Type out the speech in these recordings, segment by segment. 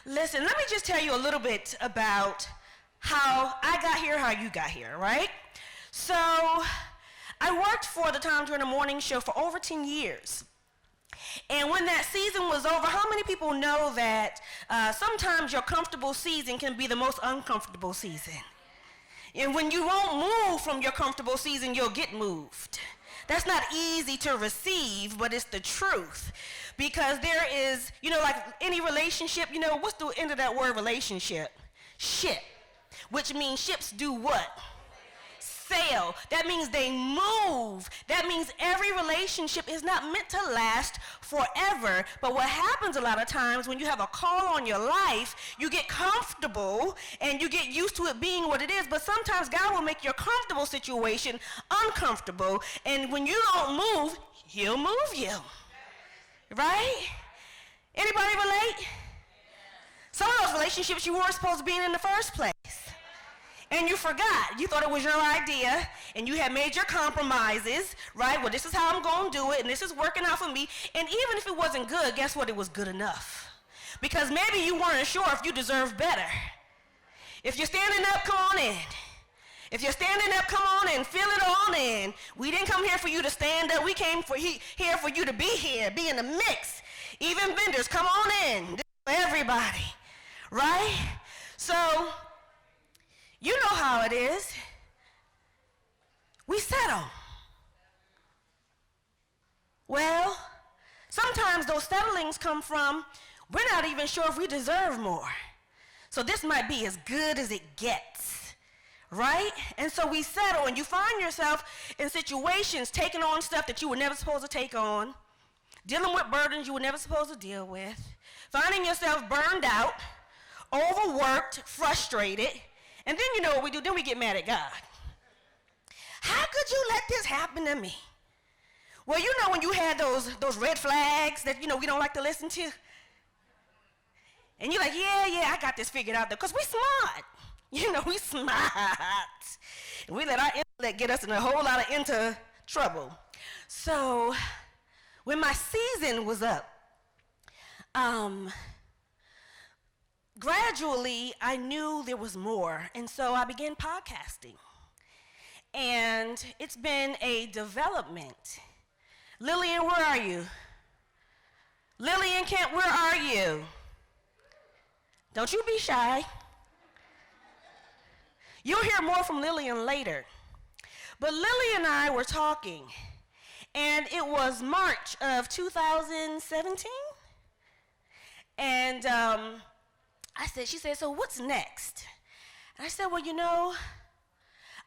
Listen, let me just tell you a little bit about how I got here, how you got here, right? So, I worked for the Time During the Morning Show for over 10 years. And when that season was over, how many people know that sometimes your comfortable season can be the most uncomfortable season? And when you won't move from your comfortable season, you'll get moved. That's not easy to receive, but it's the truth. Because there is, like any relationship, what's the end of that word relationship? Ship. Which means ships do what? Sail. That means they move. That means every relationship is not meant to last forever. But what happens a lot of times when you have a call on your life, you get comfortable and you get used to it being what it is. But sometimes God will make your comfortable situation uncomfortable. And when you don't move, he'll move you. Right? Anybody relate? Some of those relationships you weren't supposed to be in the first place. And you forgot. You thought it was your idea, and you had made your compromises, right? Well, this is how I'm going to do it, and this is working out for me. And even if it wasn't good, guess what? It was good enough. Because maybe you weren't sure if you deserved better. If you're standing up, come on in. If you're standing up, come on in. Fill it on in. We didn't come here for you to stand up. We came here for you to be here, be in the mix. Even vendors, come on in. This is for everybody, right? So, you know how it is. We settle. Well, sometimes those settlings come from, we're not even sure if we deserve more. So this might be as good as it gets, right? And so we settle, and you find yourself in situations taking on stuff that you were never supposed to take on, dealing with burdens you were never supposed to deal with, finding yourself burned out, overworked, frustrated. And then you know what we do? Then we get mad at God. How could you let this happen to me? Well, when you had those red flags that, we don't like to listen to. And you're like, yeah, I got this figured out there. Because we smart. We smart. And we let our intellect get us in a whole lot of into trouble. So when my season was up, gradually, I knew there was more, and so I began podcasting. And it's been a development. Lillian, where are you? Lillian Kent, where are you? Don't you be shy. You'll hear more from Lillian later. But Lily and I were talking, and it was March of 2017. And she said, so what's next? And I said, well,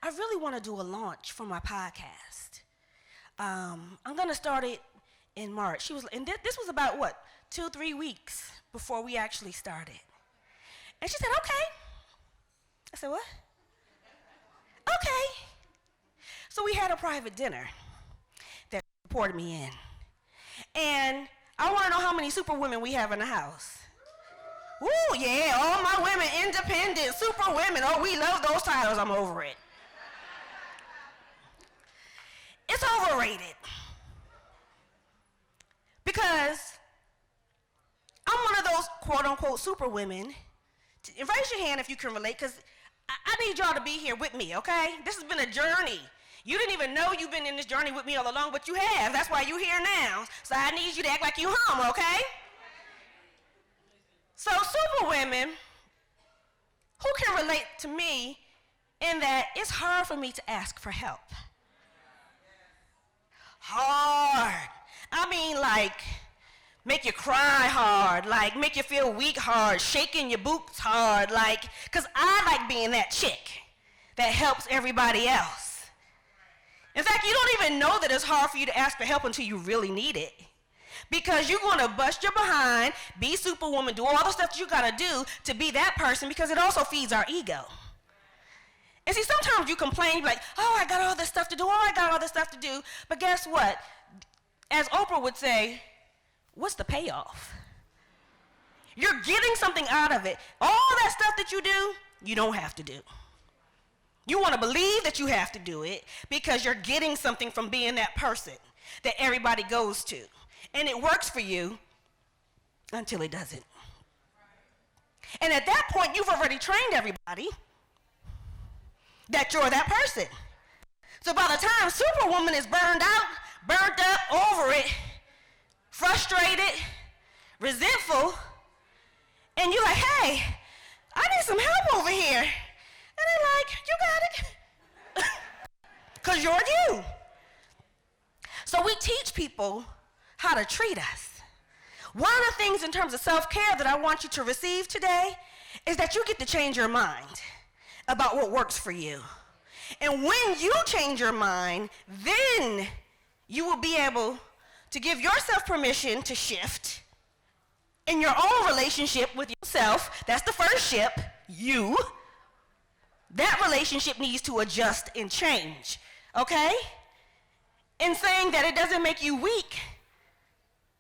I really want to do a launch for my podcast. I'm going to start it in March. And this was about, 2-3 weeks before we actually started. And she said, okay. I said, what? Okay. So we had a private dinner that supported me in. And I want to know how many super women we have in the house. Ooh, yeah, all my women, independent, super women. Oh, we love those titles. I'm over it. It's overrated. Because I'm one of those quote-unquote super women. Raise your hand if you can relate, because I need y'all to be here with me, okay? This has been a journey. You didn't even know you've been in this journey with me all along, but you have. That's why you're here now. So I need you to act like you home, okay? So super women, who can relate to me in that it's hard for me to ask for help? Hard. I mean, like, make you cry hard, like make you feel weak hard, shaking your boots hard, like, because I like being that chick that helps everybody else. In fact, you don't even know that it's hard for you to ask for help until you really need it. Because you're going to bust your behind, be superwoman, do all the stuff that you got to do to be that person, because it also feeds our ego. And see, sometimes you complain, like, oh, I got all this stuff to do, oh, I got all this stuff to do. But guess what? As Oprah would say, what's the payoff? You're getting something out of it. All that stuff that you do, you don't have to do. You want to believe that you have to do it because you're getting something from being that person that everybody goes to. And it works for you until it doesn't. And at that point, you've already trained everybody that you're that person. So by the time Superwoman is burned out, burnt up, over it, frustrated, resentful, and you're like, hey, I need some help over here. And they're like, you got it. Because you're you. So we teach people how to treat us. One of the things in terms of self-care that I want you to receive today is that you get to change your mind about what works for you. And when you change your mind, then you will be able to give yourself permission to shift in your own relationship with yourself. That's the first ship, you. That relationship needs to adjust and change, okay? And saying that it doesn't make you weak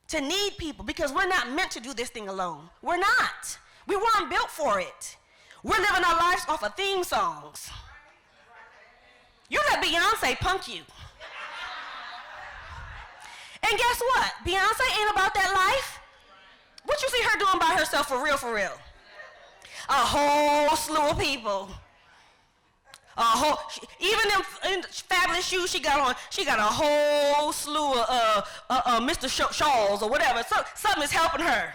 to need people, because we're not meant to do this thing alone. We're not. We weren't built for it. We're living our lives off of theme songs. You let Beyonce punk you. And guess what? Beyonce ain't about that life. What you see her doing by herself for real, for real? A whole slew of people. Even them in fabulous shoes she got on, she got a whole slew of Mr. Shawls or whatever. So, something is helping her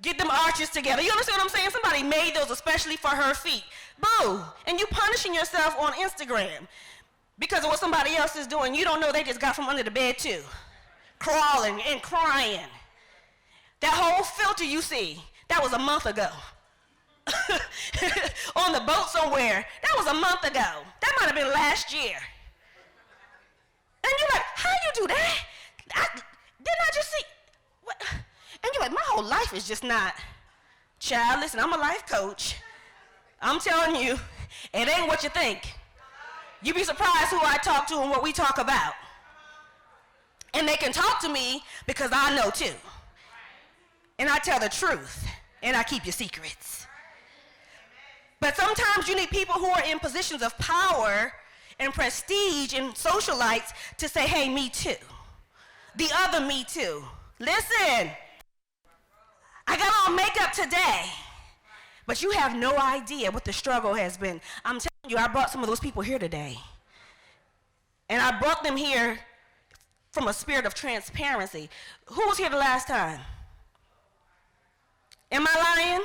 get them arches together. You understand what I'm saying? Somebody made those especially for her feet. Boo! And you punishing yourself on Instagram because of what somebody else is doing. You don't know they just got from under the bed too. Crawling and crying. That whole filter you see, that was a month ago. On the boat somewhere, that was a month ago. That might have been last year. And you're like, how you do that? Didn't I just see? What? And you're like, my whole life is just not. Child, listen, I'm a life coach. I'm telling you, it ain't what you think. You'd be surprised who I talk to and what we talk about. And they can talk to me because I know too. And I tell the truth, and I keep your secrets. But sometimes you need people who are in positions of power and prestige and socialites to say, hey, me too. The other me too. Listen, I got on makeup today, but you have no idea what the struggle has been. I'm telling you, I brought some of those people here today. And I brought them here from a spirit of transparency. Who was here the last time? Am I lying?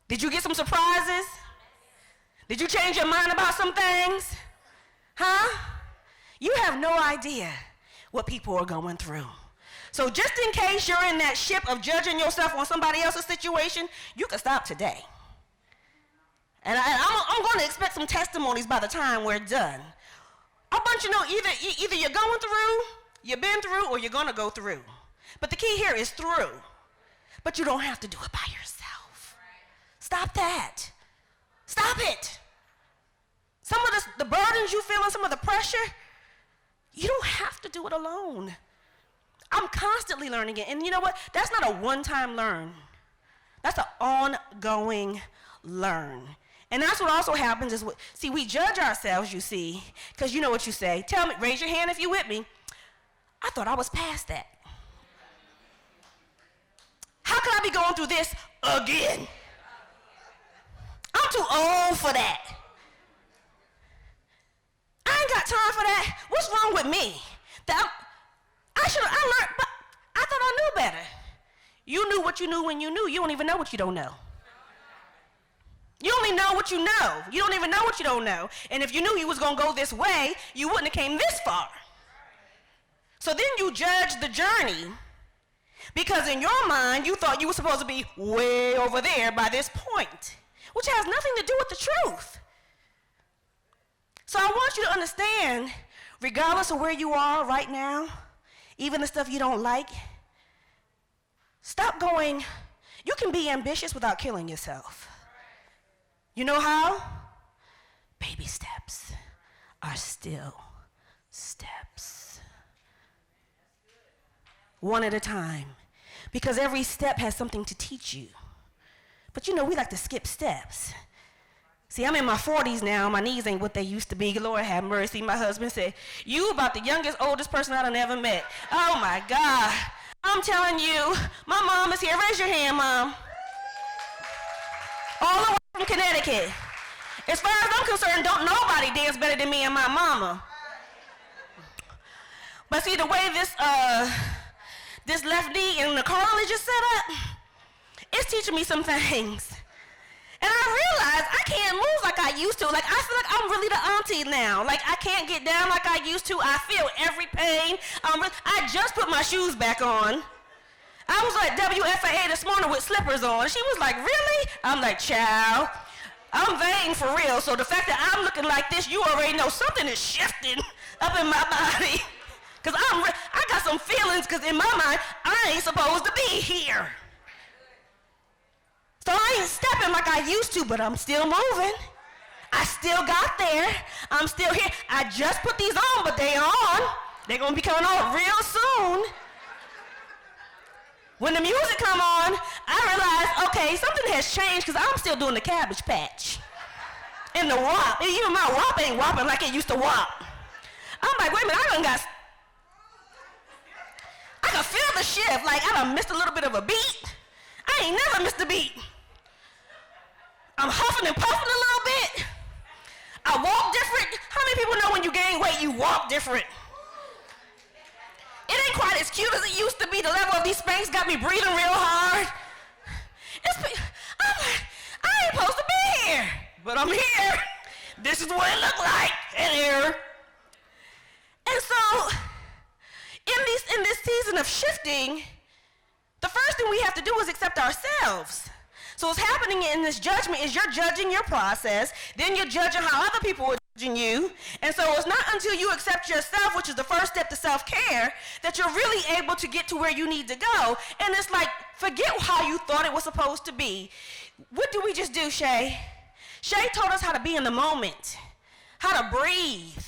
Did you get some surprises? Did you change your mind about some things? Huh? You have no idea what people are going through. So just in case you're in that ship of judging yourself on somebody else's situation, you can stop today. And I'm going to expect some testimonies by the time we're done. I want you to know either you're going through, you've been through, or you're going to go through. But the key here is through. But you don't have to do it by yourself. Stop that. Stop it. Some of the burdens you feel and some of the pressure, you don't have to do it alone. I'm constantly learning it. And you know what? That's not a one-time learn. That's an ongoing learn. And that's what also happens is, see, we judge ourselves, you see, because you know what you say. Tell me, raise your hand if you're with me. I thought I was past that. How can I be going through this again? I'm too old for that. I ain't got time for that. What's wrong with me? I learned, but I thought I knew better. You knew what you knew when you knew. You don't even know what you don't know. You only know what you know. You don't even know what you don't know. And if you knew you was going to go this way, you wouldn't have came this far. So then you judge the journey because in your mind, you thought you were supposed to be way over there by this point, which has nothing to do with the truth. So I want you to understand, regardless of where you are right now, even the stuff you don't like, stop going. You can be ambitious without killing yourself. You know how? Baby steps are still steps. One at a time. Because every step has something to teach you. But you know, we like to skip steps. See, I'm in my 40s now. My knees ain't what they used to be. Lord have mercy. My husband said, you about the youngest, oldest person I done ever met. Oh, my God. I'm telling you, my mom is here. Raise your hand, Mom. from Connecticut. As far as I'm concerned, don't nobody dance better than me and my mama. But see, the way this left knee and the cartilage is set up, it's teaching me some things. And I realized I can't move like I used to. Like, I feel like I'm really the auntie now. Like, I can't get down like I used to. I feel every pain. I just put my shoes back on. I was at WFAA this morning with slippers on. She was like, really? I'm like, child, I'm vain for real. So the fact that I'm looking like this, you already know something is shifting up in my body. Because I got some feelings, because in my mind, I ain't supposed to be here. So I ain't stepping like I used to, but I'm still moving. I still got there. I'm still here. I just put these on, but they on. They're going to be coming on real soon. When the music come on, I realize, okay, something has changed, because I'm still doing the Cabbage Patch. And the wop. And even my wop ain't whopping like it used to wop. I'm like, wait a minute, I can feel the shift. Like, I done missed a little bit of a beat. I ain't never missed a beat. I'm huffing and puffing a little bit. I walk different. How many people know when you gain weight, you walk different? It ain't quite as cute as it used to be. The level of these spanks got me breathing real hard. I'm like, I ain't supposed to be here, but I'm here. This is what it looked like in here. And so, in this season of shifting, the first thing we have to do is accept ourselves. So what's happening in this judgment is you're judging your process, then you're judging how other people are judging you. And so it's not until you accept yourself, which is the first step to self-care, that you're really able to get to where you need to go. And it's like, forget how you thought it was supposed to be. What did we just do, Shay? Shay told us how to be in the moment, how to breathe,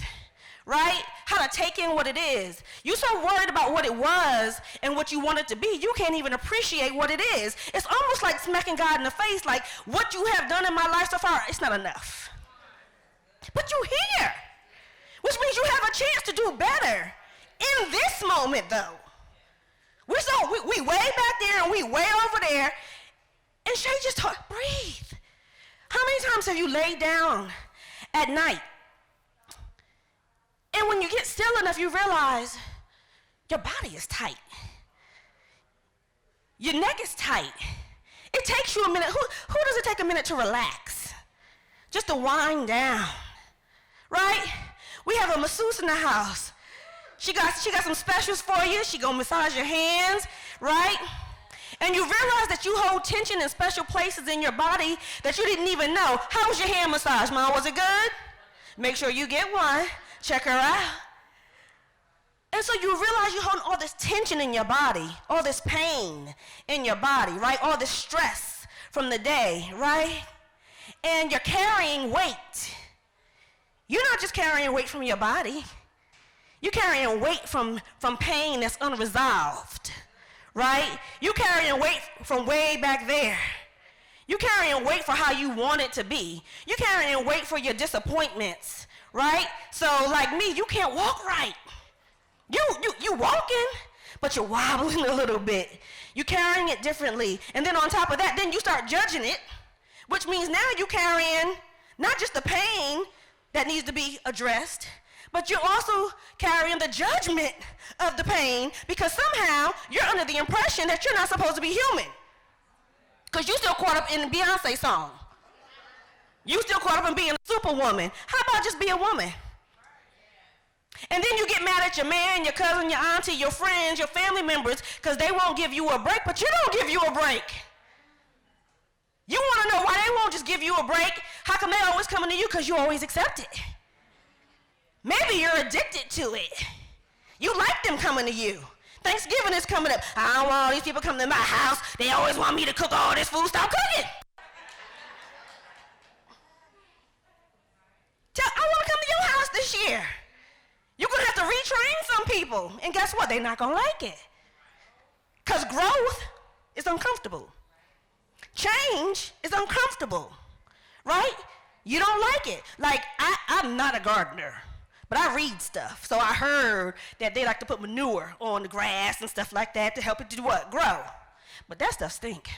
right? How to take in what it is. You're so worried about what it was and what you want it to be, you can't even appreciate what it is. It's almost like smacking God in the face, like, what you have done in my life so far, it's not enough. But you're here, which means you have a chance to do better in this moment, though. We way back there and we way over there, and Shay just talked, breathe. How many times have you laid down at night? And when you get still enough, you realize your body is tight. Your neck is tight. It takes you a minute. Who does it take a minute to relax? Just to wind down, right? We have a masseuse in the house. She got some specials for you. She gonna massage your hands, right? And you realize that you hold tension in special places in your body that you didn't even know. How was your hand massage, Mom? Was it good? Make sure you get one. Check her out. And so you realize you're holding all this tension in your body, all this pain in your body, right? All this stress from the day, right? And you're carrying weight. You're not just carrying weight from your body. You're carrying weight from pain that's unresolved, right? You're carrying weight from way back there. You're carrying weight for how you want it to be. You're carrying weight for your disappointments, right? So like me, you can't walk right. You walking, but you're wobbling a little bit. You're carrying it differently. And then on top of that, then you start judging it, which means now you're carrying not just the pain that needs to be addressed, but you're also carrying the judgment of the pain because somehow you're under the impression that you're not supposed to be human. Because you still caught up in the Beyonce song. You still caught up in being a superwoman. How about just be a woman? And then you get mad at your man, your cousin, your auntie, your friends, your family members, because they won't give you a break, but you don't give you a break. You want to know why they won't just give you a break? How come they always coming to you? Because you always accept it. Maybe you're addicted to it. You like them coming to you. Thanksgiving is coming up. I don't want all these people coming to my house. They always want me to cook all this food. Stop cooking. I want to come to your house this year. You're going to have to retrain some people. And guess what? They're not going to like it. Because growth is uncomfortable. Change is uncomfortable, right? You don't like it. Like, I'm not a gardener, but I read stuff. So I heard that they like to put manure on the grass and stuff like that to help it do what? Grow. But that stuff stink.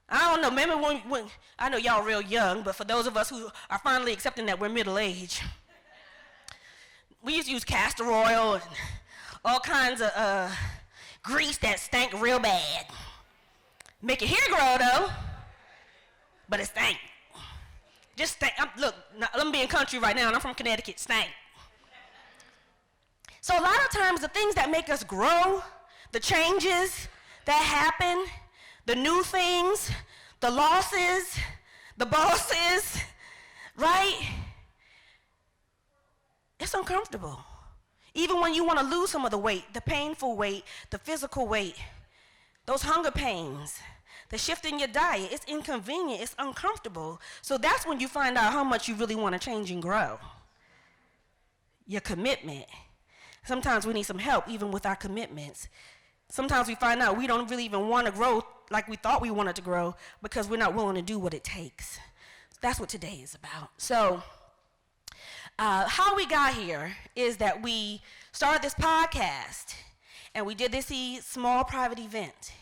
I don't know, maybe when I know y'all real young, but for those of us who are finally accepting that we're middle-aged, we used to use castor oil and all kinds of grease that stank real bad. Make your hair grow though, but it stank. Just stank. Look, I'm being country right now, and I'm from Connecticut. Stank. So a lot of times the things that make us grow, the changes that happen, the new things, the losses, the bosses, right? It's uncomfortable. Even when you want to lose some of the weight, the painful weight, the physical weight, those hunger pains, the shift in your diet, it's inconvenient, it's uncomfortable. So that's when you find out how much you really want to change and grow. Your commitment. Sometimes we need some help even with our commitments. Sometimes we find out we don't really even want to grow like we thought we wanted to grow because we're not willing to do what it takes. That's what today is about. So how we got here is that we started this podcast and we did this small private event.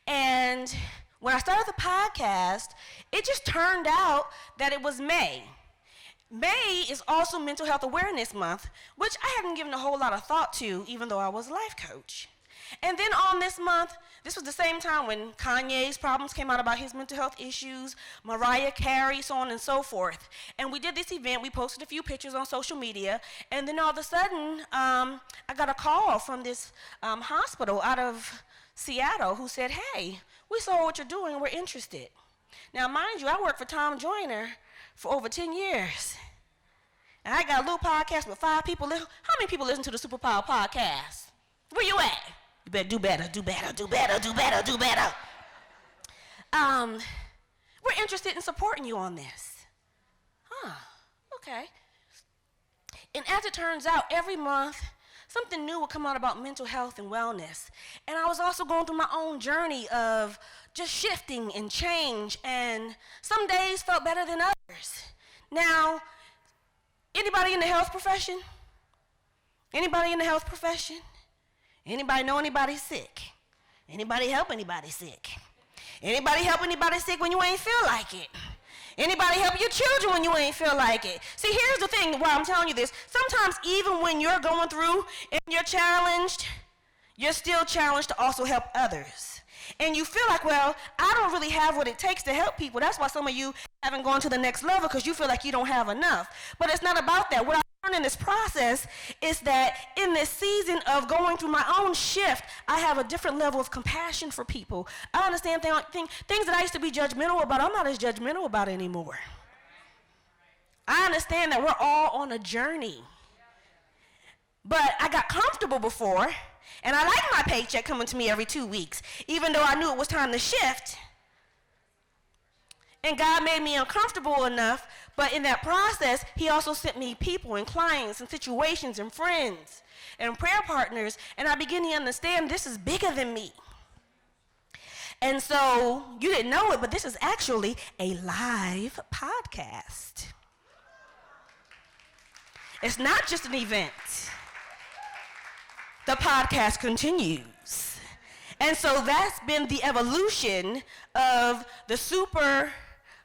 And when I started the podcast, it just turned out that it was May. May is also Mental Health Awareness Month, which I hadn't given a whole lot of thought to, even though I was a life coach. And then on this month, this was the same time when Kanye's problems came out about his mental health issues, Mariah Carey, so on and so forth. And we did this event, we posted a few pictures on social media, and then all of a sudden, I got a call from this hospital out of Seattle who said, hey, we saw what you're doing, we're interested. Now, mind you, I worked for Tom Joyner for over 10 years. And I got a little podcast with 5 people. How many people listen to the Superpower podcast? Where you at? You better do better, do better, do better, do better, do better. We're interested in supporting you on this. Okay. And as it turns out, every month, something new would come out about mental health and wellness. And I was also going through my own journey of just shifting and change, and some days felt better than others. Now, anybody in the health profession? Anybody in the health profession? Anybody know anybody sick? Anybody help anybody sick? Anybody help anybody sick when you ain't feel like it? Anybody help your children when you ain't feel like it? See, here's the thing, why I'm telling you this. Sometimes even when you're going through and you're challenged, you're still challenged to also help others. And you feel like, well, I don't really have what it takes to help people. That's why some of you haven't gone to the next level, because you feel like you don't have enough. But it's not about that. What I learned in this process is that in this season of going through my own shift, I have a different level of compassion for people. I understand things that I used to be judgmental about, I'm not as judgmental about anymore. I understand that we're all on a journey. But I got comfortable before, and I like my paycheck coming to me every 2 weeks, even though I knew it was time to shift. And God made me uncomfortable enough, but in that process, he also sent me people and clients and situations and friends and prayer partners, and I began to understand this is bigger than me. And so, you didn't know it, but this is actually a live podcast. It's not just an event. The podcast continues. And so that's been the evolution of the Super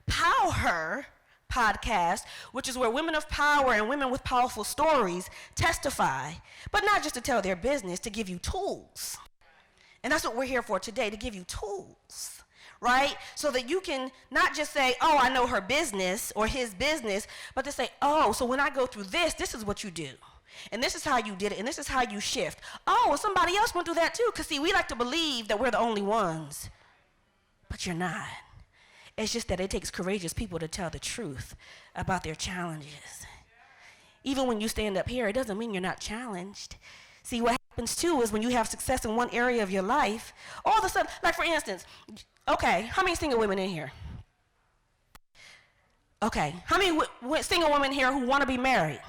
Power podcast, which is where women of power and women with powerful stories testify, but not just to tell their business, to give you tools. And that's what we're here for today, to give you tools, right? So that you can not just say, oh, I know her business or his business, but to say, oh, so when I go through this, this is what you do. And this is how you did it, and this is how you shift. Oh, well, somebody else went through that too, because see, we like to believe that we're the only ones, but you're not. It's just that it takes courageous people to tell the truth about their challenges. Even when you stand up here, it doesn't mean you're not challenged. See, what happens too is when you have success in one area of your life, all of a sudden, like for instance, okay, how many single women in here? Okay, how many single women here who want to be married?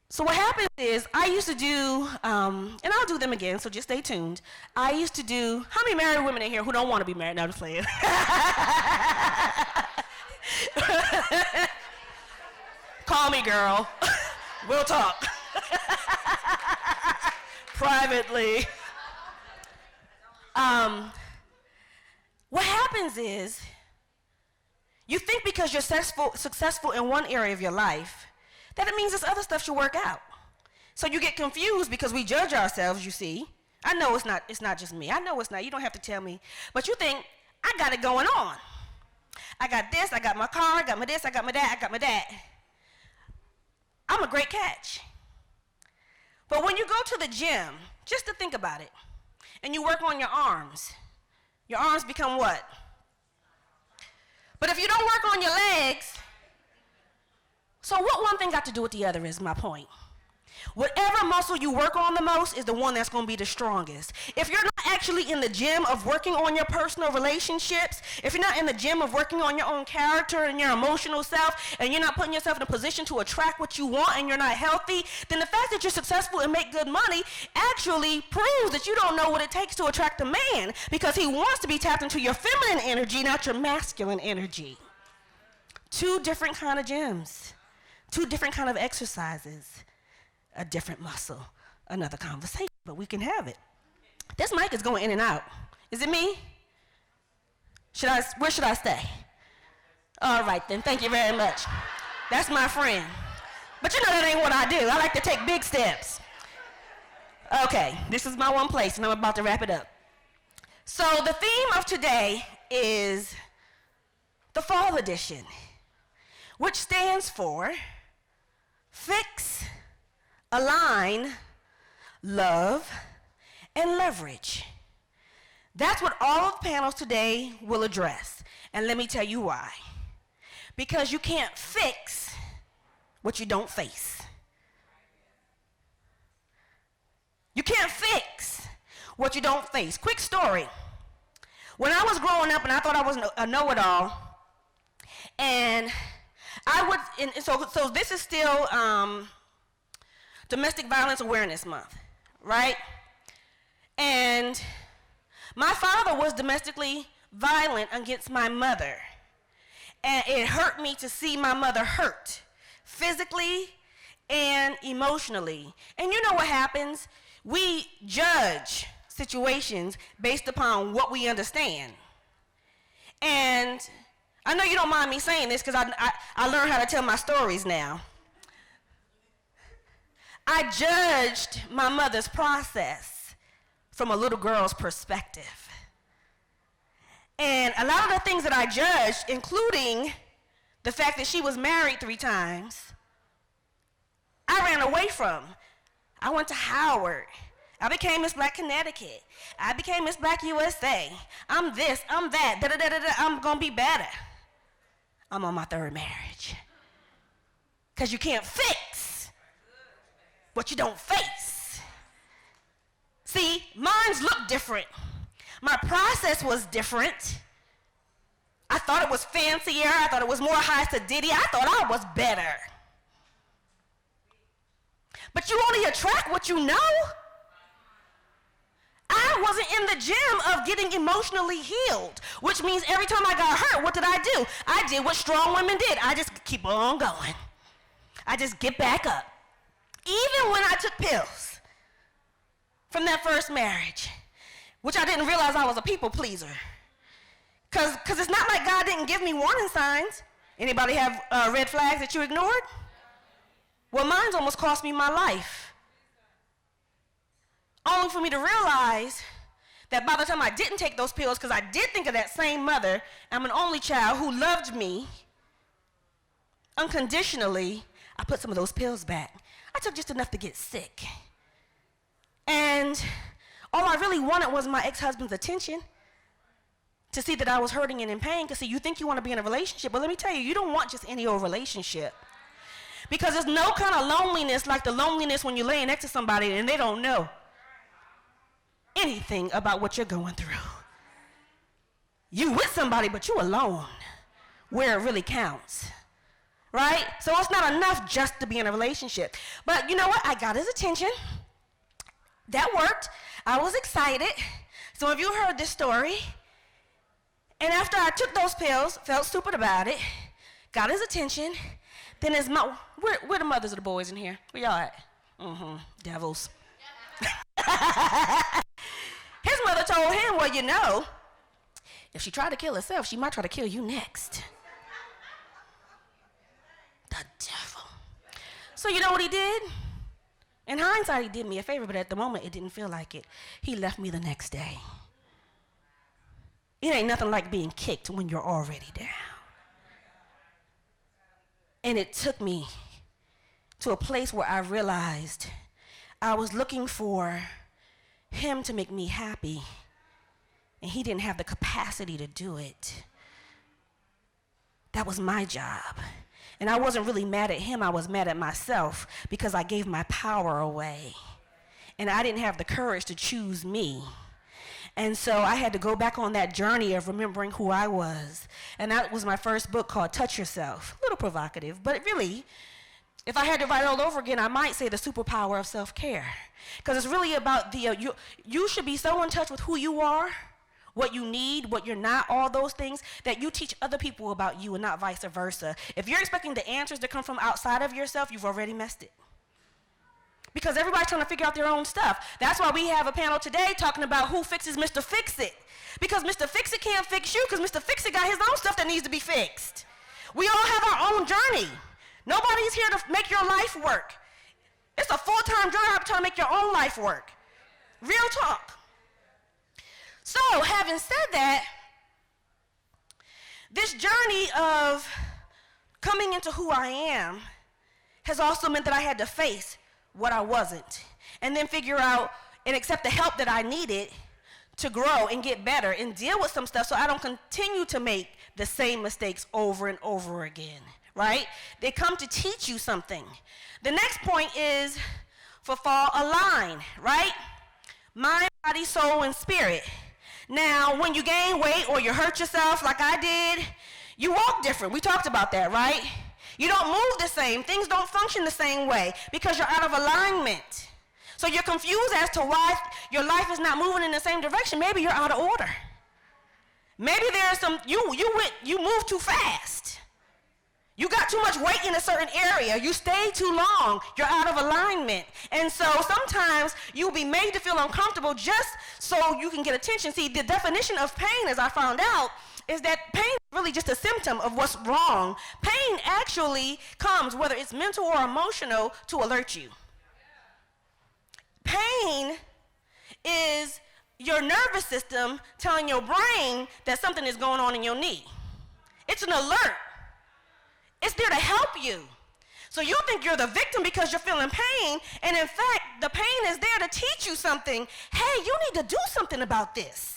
So what happens is, I used to do, and I'll do them again, so just stay tuned. I used to do, how many married women in here who don't want to be married? No, I'm just playing. Call me, girl. We'll talk. Privately. What happens happens is you think because you're successful in one area of your life that it means this other stuff should work out. So you get confused because we judge ourselves, you see. I know it's not just me. I know it's not. You don't have to tell me. But you think, I got it going on. I got this, I got my car, I got my this, I got my that, I got my that. I'm a great catch. But when you go to the gym, just to think about it, and you work on your arms become what? But if you don't work on your legs, so what one thing got to do with the other is my point. Whatever muscle you work on the most is the one that's going to be the strongest. If you're not actually in the gym of working on your personal relationships, if you're not in the gym of working on your own character and your emotional self, and you're not putting yourself in a position to attract what you want and you're not healthy, then the fact that you're successful and make good money actually proves that you don't know what it takes to attract a man, because he wants to be tapped into your feminine energy, not your masculine energy. Two different kind of gyms, two different kind of exercises. A different muscle, another conversation, but we can have it. This mic is going in and out. Is it me? Where should I stay? All right then, thank you very much. That's my friend. But you know that ain't what I do. I like to take big steps. Okay, this is my one place and I'm about to wrap it up. So the theme of today is the fall edition, which stands for fix, align, love, and leverage. That's what all of the panels today will address. And let me tell you why. Because you can't fix what you don't face. You can't fix what you don't face. Quick story. When I was growing up and I thought I was a know-it-all, and so this is still Domestic Violence Awareness Month, right? And my father was domestically violent against my mother. And it hurt me to see my mother hurt, physically and emotionally. And you know what happens? We judge situations based upon what we understand. And I know you don't mind me saying this because I learned how to tell my stories now. I judged my mother's process from a little girl's perspective. And a lot of the things that I judged, including the fact that she was married 3 times, I ran away from. I went to Howard. I became Miss Black Connecticut. I became Miss Black USA. I'm this, I'm that, da-da-da-da-da, I'm gonna be better. I'm on my 3rd marriage. Because you can't fix what you don't face. See, mine's look different. My process was different. I thought it was fancier. I thought it was more high sedity. I thought I was better. But you only attract what you know. I wasn't in the gym of getting emotionally healed, which means every time I got hurt, what did I do? I did what strong women did. I just keep on going. I just get back up. Even when I took pills from that first marriage, which I didn't realize I was a people pleaser. Because it's not like God didn't give me warning signs. Anybody have red flags that you ignored? Well, mine's almost cost me my life. Only for me to realize that by the time I didn't take those pills, because I did think of that same mother, I'm an only child who loved me unconditionally, I put some of those pills back. I took just enough to get sick. And all I really wanted was my ex-husband's attention, to see that I was hurting and in pain. Because see, you think you want to be in a relationship, but let me tell you, you don't want just any old relationship. Because there's no kind of loneliness like the loneliness when you're laying next to somebody and they don't know anything about what you're going through. You with somebody, but you alone, where it really counts. Right? So it's not enough just to be in a relationship. But you know what? I got his attention. That worked. I was excited. Some of you heard this story. And after I took those pills, felt stupid about it, got his attention, then his mom, where the mothers of the boys in here? Where y'all at? Devils. His mother told him, well, you know, If she tried to kill herself, she might try to kill you next. The devil. So you know what he did? In hindsight, he did me a favor, but at the moment, it didn't feel like it. He left me the next day. It ain't nothing like being kicked when you're already down. And it took me to a place where I realized I was looking for him to make me happy, and he didn't have the capacity to do it. That was my job. And I wasn't really mad at him, I was mad at myself because I gave my power away. And I didn't have the courage to choose me. And so I had to go back on that journey of remembering who I was. And that was my first book called Touch Yourself. A little provocative, but really, if I had to write it all over again, I might say the superpower of self-care. Because it's really about you should be so in touch with who you are, what you need, what you're not, all those things, that you teach other people about you and not vice versa. If you're expecting the answers to come from outside of yourself, you've already messed it. Because everybody's trying to figure out their own stuff. That's why we have a panel today talking about who fixes Mr. Fix-It. Because Mr. Fix-It can't fix you because Mr. Fix-It got his own stuff that needs to be fixed. We all have our own journey. Nobody's here to make your life work. It's a full-time job trying to make your own life work. Real talk. So, having said that, this journey of coming into who I am has also meant that I had to face what I wasn't, and then figure out and accept the help that I needed to grow and get better and deal with some stuff so I don't continue to make the same mistakes over and over again, right? They come to teach you something. The next point is for fall align, right? Mind, body, soul, and spirit. Now, when you gain weight or you hurt yourself like I did, you walk different. We talked about that, right? You don't move the same. Things don't function the same way because you're out of alignment. So you're confused as to why your life is not moving in the same direction. Maybe you're out of order. Maybe there's some, you moved too fast. You got too much weight in a certain area. You stayed too long. You're out of alignment. And so sometimes you'll be made to feel uncomfortable just so you can get attention. See, the definition of pain, as I found out, is that pain is really just a symptom of what's wrong. Pain actually comes, whether it's mental or emotional, to alert you. Pain is your nervous system telling your brain that something is going on in your knee. It's an alert. It's there to help you. So you think you're the victim because you're feeling pain, and in fact, the pain is there to teach you something. Hey, you need to do something about this.